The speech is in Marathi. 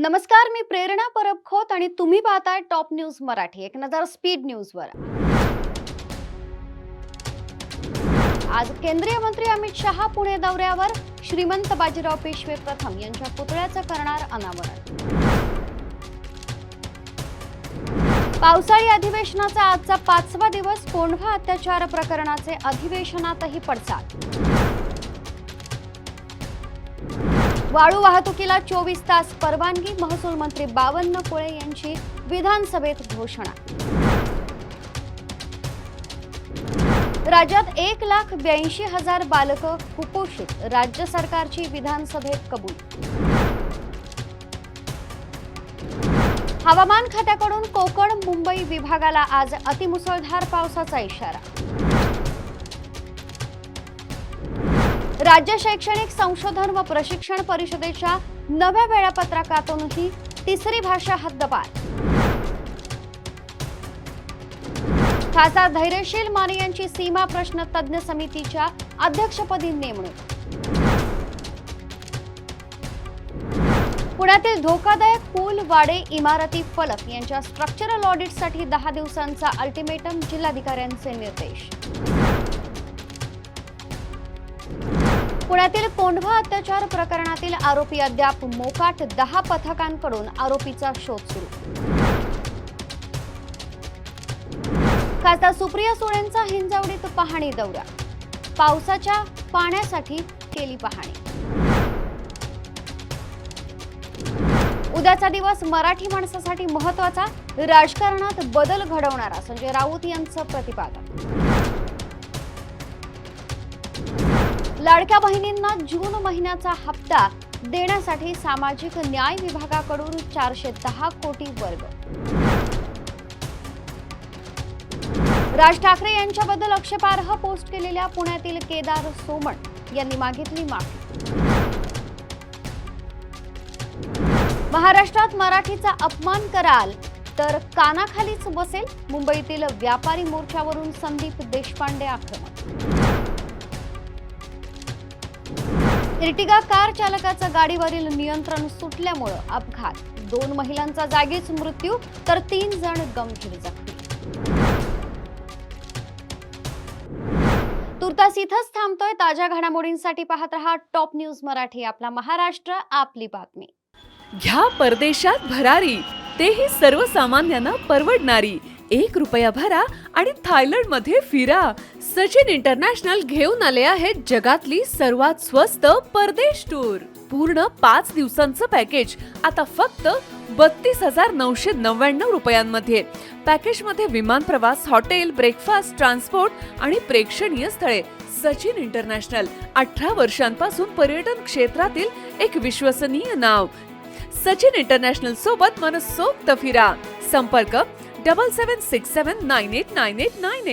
नमस्कार, मी प्रेरणा परबखोत आणि तुम्ही पाहताय टॉप न्यूज मराठी. एक नजर स्पीड न्यूजवर. आज केंद्रीय मंत्री अमित शहा पुणे दौऱ्यावर. श्रीमंत बाजीराव पेशवे प्रथम यांच्या पुतळ्याचं करणार अनावरण. पावसाळी अधिवेशनाचा आजचा 5वा दिवस. कोंढवा अत्याचार प्रकरणाचे अधिवेशनातही पडसाद. वाळू वाहतुकीला 24 तास परवानगी. महसूल मंत्री बावनकुळे यांची विधानसभेत घोषणा. राज्यात 1,82,000 बालकं कुपोषित. राज्य सरकारची विधानसभेत कबूल. हवामान खात्याकडून कोकण मुंबई विभागाला आज अतिमुसळधार पावसाचा इशारा. राज्य शैक्षणिक संशोधन व प्रशिक्षण परिषदेच्या नव्या वेळापत्रकातूनही तिसरी भाषा हद्दपार. खासदार धैर्यशील माने यांची सीमा प्रश्न तज्ञ समितीच्या अध्यक्षपदी नेमणूक. पुण्यातील धोकादायक पूल, वाडे, इमारती, फलक यांच्या स्ट्रक्चरल ऑडिटसाठी 10 दिवसांचा अल्टिमेटम. जिल्हाधिकाऱ्यांचे निर्देश. पुण्यातील कोंढवा अत्याचार प्रकरणातील आरोपी अद्याप मोकाट. 10 पथकांकडून आरोपीचा शोध सुरू. खासदार सुप्रिया सुळेंचा हिंजवडीत पाहणी दौरा. पावसाच्या पाण्यासाठी केली पाहणी. उद्याचा दिवस मराठी माणसासाठी महत्त्वाचा. राजकारणात बदल घडवणारा संजय राऊत यांचं प्रतिपादन. लाडक्या बहिणींना जून महिन्याचा हप्ता देण्यासाठी सामाजिक न्याय विभागाकडून 410 कोटी वर्ग. राज ठाकरे यांच्याबद्दल आक्षेपार्ह पोस्ट केलेल्या पुण्यातील केदार सोमण यांनी मागितली माफी. महाराष्ट्रात मराठीचा अपमान कराल तर कानाखालीच बसेल. मुंबईतील व्यापारी मोर्चावरून संदीप देशपांडे आक्रमक. इर्टिगा कार चालकाचं गाडीवरील नियंत्रण सुटल्यामुळे अपघात. 2 महिलांचा जागीच मृत्यू तर 3 जण गंभीर जखमी. तुर्तास इथंच थांबतोय. ताज्या घडामोडींसाठी पाहत रहा टॉप न्यूज मराठी. आपला महाराष्ट्र, आपली बातमी. घ्या परदेशात भरारी, तेही सर्वसामान्यांना परवडणारी. 1 रुपया भरा आणि थायलंड मध्ये फिरा. सचिन इंटरनॅशनल घेऊन आले आहेत जगातली सर्वात स्वस्त परदेश टूर. पूर्ण 5 दिवसांचं पॅकेज आता फक्त 32,999 रुपयांमध्ये. पॅकेजमध्ये विमान प्रवास, हॉटेल, ब्रेकफास्ट, ट्रान्सपोर्ट आणि प्रेक्षणीय स्थळे. सचिन इंटरनॅशनल 18 वर्षांपासून पर्यटन क्षेत्रातील एक विश्वसनीय नाव. सचिन इंटरनॅशनल सोबत मनसोक्त फिरा. संपर्क 7767989898.